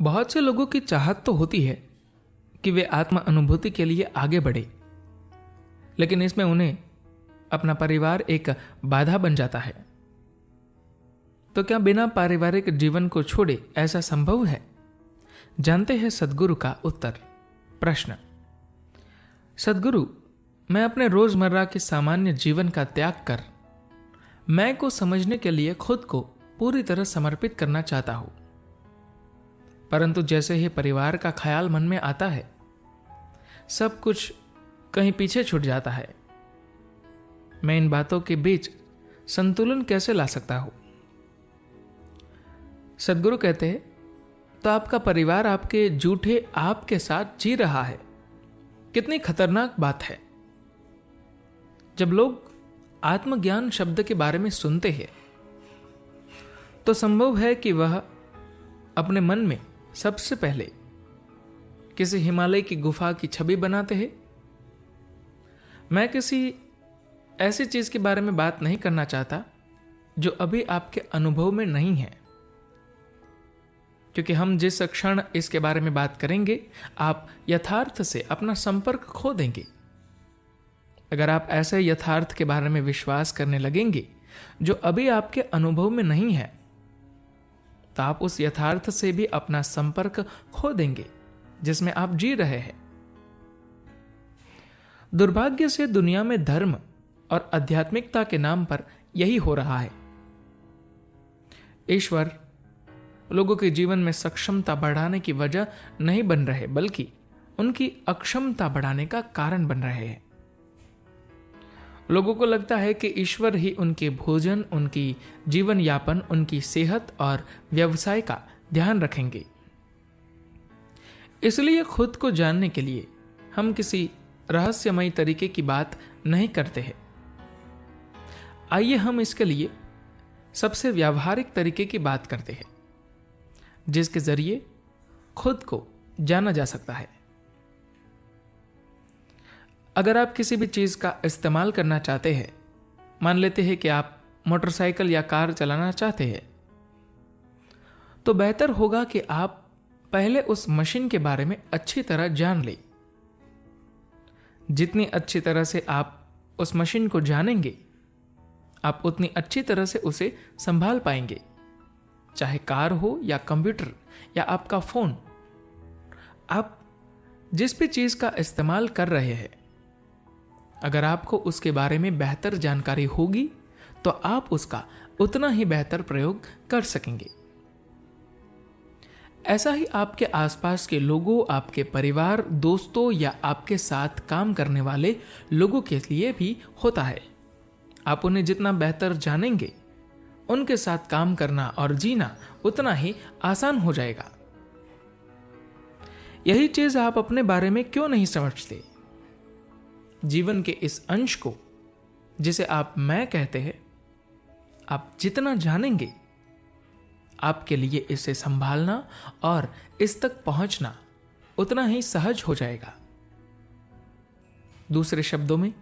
बहुत से लोगों की चाहत तो होती है कि वे आत्म अनुभूति के लिए आगे बढ़े, लेकिन इसमें उन्हें अपना परिवार एक बाधा बन जाता है। तो क्या बिना पारिवारिक जीवन को छोड़े ऐसा संभव है? जानते हैं सद्गुरु का उत्तर। प्रश्न: सद्गुरु, मैं अपने रोजमर्रा के सामान्य जीवन का त्याग कर मैं को समझने के लिए खुद को पूरी तरह समर्पित करना चाहता हूं, परंतु जैसे ही परिवार का ख्याल मन में आता है, सब कुछ कहीं पीछे छूट जाता है। मैं इन बातों के बीच संतुलन कैसे ला सकता हूं? सद्गुरु कहते हैं, तो आपका परिवार आपके झूठे आप के साथ जी रहा है। कितनी खतरनाक बात है। जब लोग आत्मज्ञान शब्द के बारे में सुनते हैं तो संभव है कि वह अपने मन में सबसे पहले किसी हिमालय की गुफा की छवि बनाते हैं। मैं किसी ऐसी चीज के बारे में बात नहीं करना चाहता जो अभी आपके अनुभव में नहीं है, क्योंकि हम जिस क्षण इसके बारे में बात करेंगे आप यथार्थ से अपना संपर्क खो देंगे। अगर आप ऐसे यथार्थ के बारे में विश्वास करने लगेंगे जो अभी आपके अनुभव में नहीं है, तो आप उस यथार्थ से भी अपना संपर्क खो देंगे जिसमें आप जी रहे हैं। दुर्भाग्य से दुनिया में धर्म और आध्यात्मिकता के नाम पर यही हो रहा है। ईश्वर लोगों के जीवन में सक्षमता बढ़ाने की वजह नहीं बन रहे, बल्कि उनकी अक्षमता बढ़ाने का कारण बन रहे हैं। लोगों को लगता है कि ईश्वर ही उनके भोजन, उनकी जीवन यापन, उनकी सेहत और व्यवसाय का ध्यान रखेंगे। इसलिए खुद को जानने के लिए हम किसी रहस्यमय तरीके की बात नहीं करते हैं। आइए हम इसके लिए सबसे व्यावहारिक तरीके की बात करते हैं, जिसके जरिए खुद को जाना जा सकता है। अगर आप किसी भी चीज का इस्तेमाल करना चाहते हैं, मान लेते हैं कि आप मोटरसाइकिल या कार चलाना चाहते हैं, तो बेहतर होगा कि आप पहले उस मशीन के बारे में अच्छी तरह जान लें। जितनी अच्छी तरह से आप उस मशीन को जानेंगे, आप उतनी अच्छी तरह से उसे संभाल पाएंगे। चाहे कार हो या कंप्यूटर या आपका फोन, आप जिस भी चीज का इस्तेमाल कर रहे हैं, अगर आपको उसके बारे में बेहतर जानकारी होगी तो आप उसका उतना ही बेहतर प्रयोग कर सकेंगे। ऐसा ही आपके आसपास के लोगों, आपके परिवार, दोस्तों या आपके साथ काम करने वाले लोगों के लिए भी होता है। आप उन्हें जितना बेहतर जानेंगे, उनके साथ काम करना और जीना उतना ही आसान हो जाएगा। यही चीज आप अपने बारे में क्यों नहीं समझते? जीवन के इस अंश को, जिसे आप मैं कहते हैं, आप जितना जानेंगे, आपके लिए इसे संभालना और इस तक पहुंचना उतना ही सहज हो जाएगा। दूसरे शब्दों में,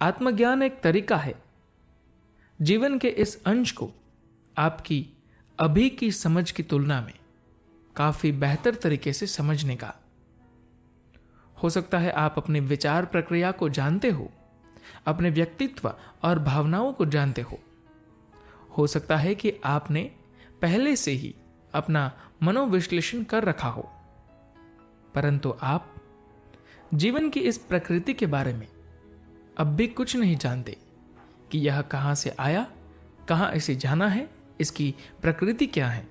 आत्मज्ञान एक तरीका है जीवन के इस अंश को आपकी अभी की समझ की तुलना में काफी बेहतर तरीके से समझने का। हो सकता है आप अपने विचार प्रक्रिया को जानते हो, अपने व्यक्तित्व और भावनाओं को जानते हो सकता है कि आपने पहले से ही अपना मनोविश्लेषण कर रखा हो, परंतु आप जीवन की इस प्रकृति के बारे में अब भी कुछ नहीं जानते कि यह कहां से आया, कहां इसे जाना है, इसकी प्रकृति क्या है।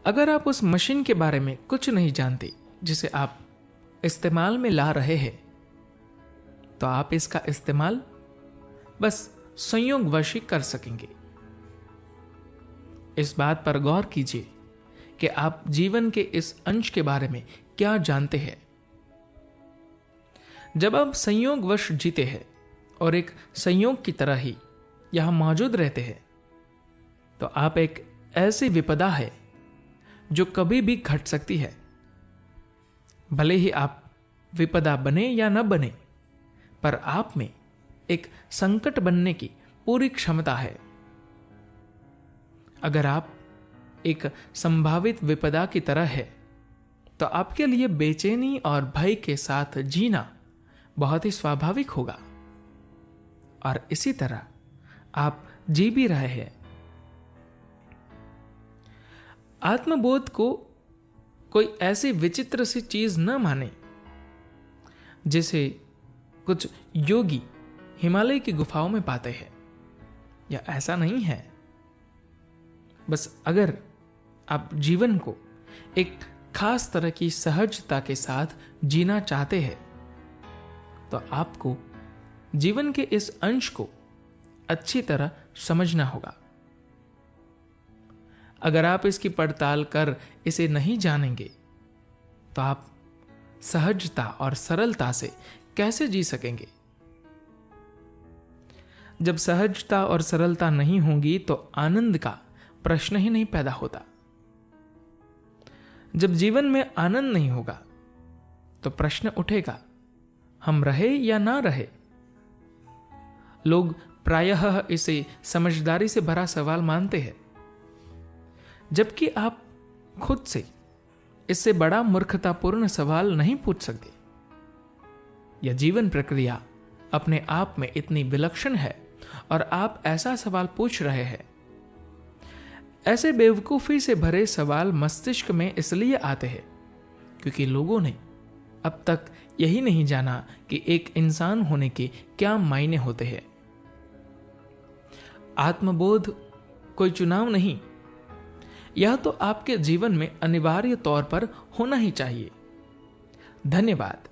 अगर आप उस मशीन के बारे में कुछ नहीं जानते जिसे आप इस्तेमाल में ला रहे हैं, तो आप इसका इस्तेमाल बस संयोगवश ही कर सकेंगे। इस बात पर गौर कीजिए कि आप जीवन के इस अंश के बारे में क्या जानते हैं। जब आप संयोगवश जीते हैं और एक संयोग की तरह ही यहां मौजूद रहते हैं, तो आप एक ऐसी विपदा है जो कभी भी घट सकती है। भले ही आप विपदा बने या न बने, पर आप में एक संकट बनने की पूरी क्षमता है। अगर आप एक संभावित विपदा की तरह है, तो आपके लिए बेचैनी और भय के साथ जीना बहुत ही स्वाभाविक होगा। और इसी तरह आप जी भी रहे हैं। आत्मबोध को कोई ऐसी विचित्र सी चीज न माने जिसे कुछ योगी हिमालय की गुफाओं में पाते हैं, या ऐसा नहीं है। बस अगर आप जीवन को एक खास तरह की सहजता के साथ जीना चाहते हैं, तो आपको जीवन के इस अंश को अच्छी तरह समझना होगा। अगर आप इसकी पड़ताल कर इसे नहीं जानेंगे, तो आप सहजता और सरलता से कैसे जी सकेंगे? जब सहजता और सरलता नहीं होगी तो आनंद का प्रश्न ही नहीं पैदा होता। जब जीवन में आनंद नहीं होगा तो प्रश्न उठेगा, हम रहे या ना रहे। लोग प्रायः इसे समझदारी से भरा सवाल मानते हैं, जबकि आप खुद से इससे बड़ा मूर्खतापूर्ण सवाल नहीं पूछ सकते। यह जीवन प्रक्रिया अपने आप में इतनी विलक्षण है और आप ऐसा सवाल पूछ रहे हैं। ऐसे बेवकूफी से भरे सवाल मस्तिष्क में इसलिए आते हैं क्योंकि लोगों ने अब तक यही नहीं जाना कि एक इंसान होने के क्या मायने होते हैं। आत्मबोध कोई चुनाव नहीं, यह तो आपके जीवन में अनिवार्य तौर पर होना ही चाहिए। धन्यवाद।